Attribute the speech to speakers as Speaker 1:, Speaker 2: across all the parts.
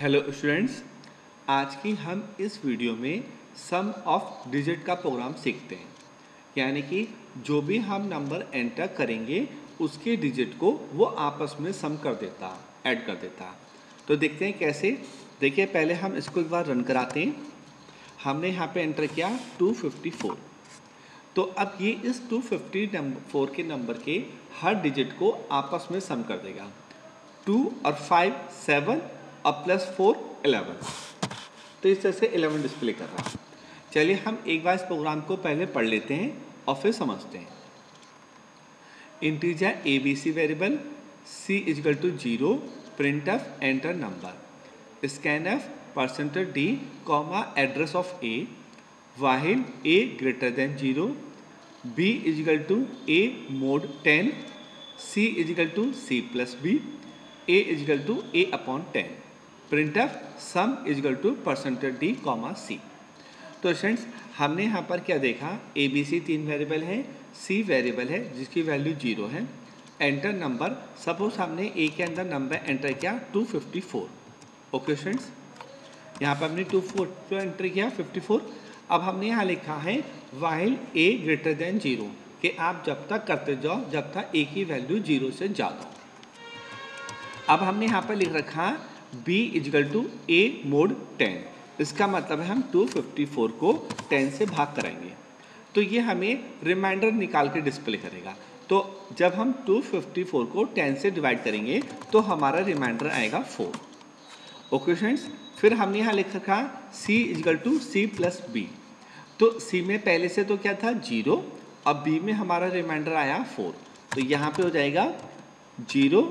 Speaker 1: Hello students, आज की हम इस वीडियो में सम ऑफ डिजिट का प्रोग्राम सीखते हैं। यानी कि जो भी हम नंबर एंटर करेंगे उसके डिजिट को वो आपस में सम कर देता, ऐड कर देता। तो देखते हैं कैसे। देखिए, पहले हम इसको एक बार रन कराते हैं। हमने यहाँ पे एंटर किया 254। तो अब ये इस 254 के नंबर के हर डिजिट को आपस में सम कर देगा। 2 और 5 7 और +4 11। तो इस तरह से 11 डिस्प्ले कर रहा है। चलिए हम एक बार इस प्रोग्राम को पहले पढ़ लेते हैं और फिर समझते हैं। Integer ABC variable C equal to 0 printf enter number scanf %D comma address of A while A greater than 0 B equal to A mod 10 C equal to C plus B A equal to A upon 10 printf sum equal to %D comma C। तो students, हमने यहाँ पर क्या देखा, ABC 3 variable है, C variable है जिसकी value 0 है। एंटर नंबर, सपोज हमने A के अंदर नंबर एंटर किया 254। ओके स्टूडेंट्स, यहाँ पर हमने 254 एंटर किया 54। अब हमने यहाँ लिखा है वाइल A ग्रेटर देन 0 कि आप जब तक करते जाओ जब तक A की वैल्यू 0 से ज़्यादा हो। अब हमने यहाँ पर लिख रखा B equal to A mod 10। इसका मतलब है हम 254 को 10 से भाग कराएंगे तो ये हमें रिमाइंडर निकाल के डिस्प्ले करेगा। तो जब हम 254 को 10 से डिवाइड करेंगे तो हमारा रिमाइंडर आएगा 4। ओके फ्रेंड्स, फिर हमने यहाँ लिख रखा C equal to C plus B। तो C में पहले से तो क्या था 0, अब B में हमारा रिमाइंडर आया 4। तो यहाँ पे हो जाएगा 0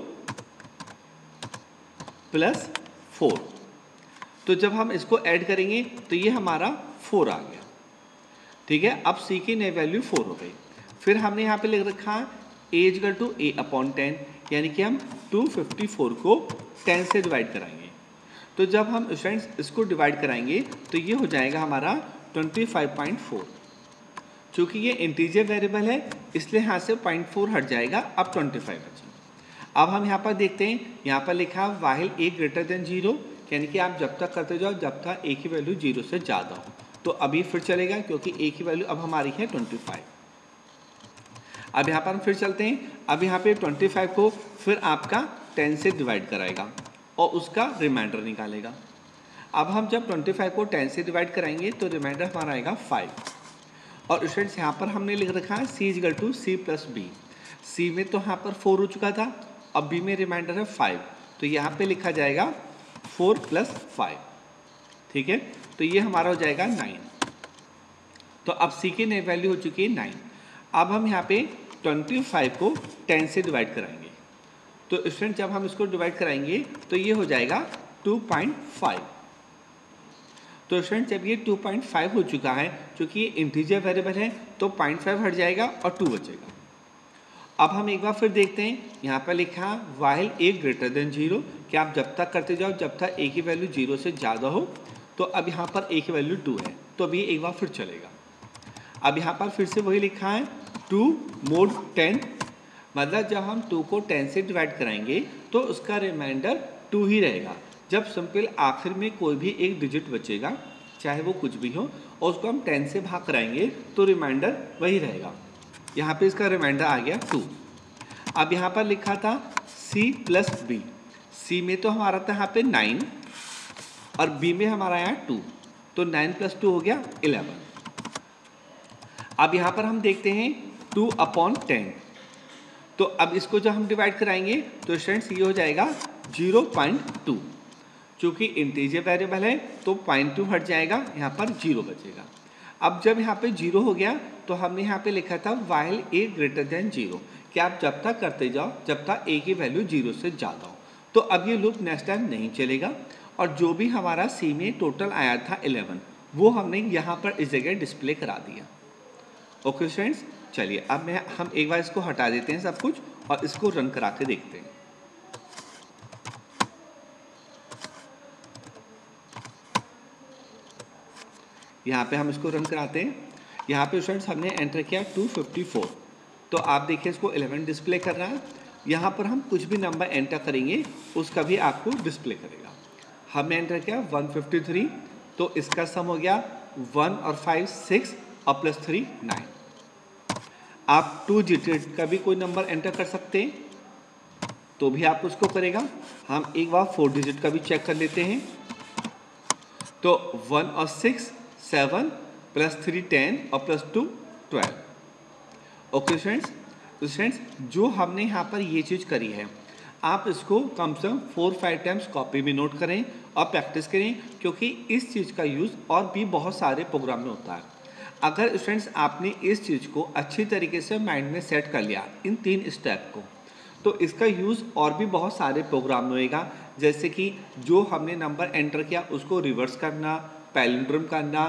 Speaker 1: प्लस 4। तो जब हम इसको ऐड करेंगे तो ये हमारा 4 आ गया। ठीक है, अब C की नई वैल्यू 4 हो गई। फिर हमने यहाँ पे लिख रखा A equal to A upon 10, यानी कि हम 254 को 10 से डिवाइड कराएंगे। तो जब हम स्टूडेंट्स इसको डिवाइड कराएंगे तो ये हो जाएगा हमारा 25.4। चूँकि ये इंटीजर वेरिएबल है इसलिए यहाँ से 0.4 हट जाएगा, अब 25 बचा। अब हम यहाँ पर देखते हैं, यहाँ पर लिखा है वाहिल A ग्रेटर देन 0, यानी कि आप जब तक करते जाओ जब तक A की वैल्यू 0 से ज़्यादा हो। तो अभी फिर चलेगा क्योंकि A की वैल्यू अब हमारी है 25। अब यहाँ पर हम फिर चलते हैं। अब यहाँ पे 25 को फिर आपका 10 से डिवाइड कराएगा और उसका रिमाइंडर निकालेगा। अब हम जब 25 को 10 से डिवाइड कराएंगे तो रिमाइंडर हमारा आएगा 5। और स्टूडेंट्स यहाँ पर हमने लिख रखा है C equal to C plus B। C में तो यहाँ पर 4 हो चुका था, अब B में रिमाइंडर है 5, तो यहाँ पे लिखा जाएगा 4 प्लस 5। ठीक है, तो ये हमारा हो जाएगा 9। तो अब C की नई वैल्यू हो चुकी है 9। अब हम यहाँ पे 25 को 10 से डिवाइड कराएंगे। तो स्टूडेंट जब हम इसको डिवाइड कराएंगे तो ये हो जाएगा 2.5। तो स्टूडेंट जब ये 2.5 हो चुका है, क्योंकि ये इंटीजर वेरिएबल है तो 0.5 हट जाएगा और 2 बचेगा। अब हम एक बार फिर देखते हैं, यहाँ पर लिखा वाइल A ग्रेटर देन 0 कि आप जब तक करते जाओ जब तक A की वैल्यू 0 से ज़्यादा हो। तो अब यहाँ पर A की वैल्यू 2 है तो अभी एक बार फिर चलेगा। अब यहाँ पर फिर से वही लिखा है 2 मोड 10, मतलब जब हम 2 को 10 से डिवाइड कराएंगे तो उसका रिमाइंडर 2 ही रहेगा। जब सिंपल आखिर में कोई भी एक डिजिट बचेगा चाहे वो कुछ भी हो और उसको हम 10 से भाग कराएंगे तो रिमाइंडर वही रहेगा। यहाँ पे इसका रिमाइंडर आ गया 2। अब यहाँ पर लिखा था C प्लस B। C में तो हमारा था यहाँ पे 9 और B में हमारा आया 2, तो 9 प्लस 2 हो गया 11। अब यहाँ पर हम देखते हैं 2 अपॉन 10। तो अब इसको जब हम डिवाइड कराएंगे तो स्टूडेंट्स ये हो जाएगा 0.2। चूँकि इंटीजर वेरिएबल है तो 0.2 हट जाएगा, यहाँ पर 0 बचेगा। अब जब यहाँ पे 0 हो गया तो हमने यहाँ पे लिखा था वाइल A ग्रेटर देन 0 कि आप जब तक करते जाओ जब तक A की वैल्यू 0 से ज़्यादा हो। तो अब ये लूप नेक्स्ट टाइम नहीं चलेगा और जो भी हमारा C में टोटल आया था 11 वो हमने यहाँ पर इस जगह डिस्प्ले करा दिया। ओके स्टूडेंट्स, चलिए अब हम एक बार इसको हटा देते हैं सब कुछ और इसको रन करा के देखते हैं। यहाँ पे हम इसको रन कराते हैं। यहाँ पे स्टूडेंट्स हमने एंटर किया 254, तो आप देखिए इसको 11 डिस्प्ले कर रहा है। यहाँ पर हम कुछ भी नंबर एंटर करेंगे उसका भी आपको डिस्प्ले करेगा। हमने एंटर किया 153, तो इसका सम हो गया 1 और 5 6 और प्लस 3 9। आप 2 डिजिट का भी कोई नंबर एंटर कर सकते हैं, तो भी आप उसको करेगा। हम एक बार 4 डिजिट का भी चेक कर लेते हैं। तो 1 और 6 7 प्लस 3 10 और प्लस 2 12। ओके स्टूडेंट्स, जो हमने यहाँ पर ये चीज़ करी है, आप इसको कम से कम 4-5 टाइम्स कॉपी में नोट करें और प्रैक्टिस करें, क्योंकि इस चीज़ का यूज़ और भी बहुत सारे प्रोग्राम में होता है। अगर स्टूडेंट्स आपने इस चीज़ को अच्छी तरीके से माइंड में सेट कर लिया, इन 3 स्टेप को, तो इसका यूज़ और भी बहुत सारे प्रोग्राम में होएगा। जैसे कि जो हमने नंबर एंटर किया उसको रिवर्स करना, पैलिंड्रोम करना,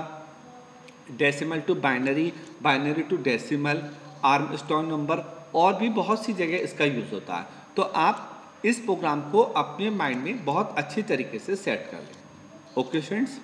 Speaker 1: decimal to binary, binary to decimal, Armstrong number, और भी बहुत सी जगह इसका यूज़ होता है। तो आप इस प्रोग्राम को अपने माइंड में बहुत अच्छी तरीके से सेट कर लें। Okay students.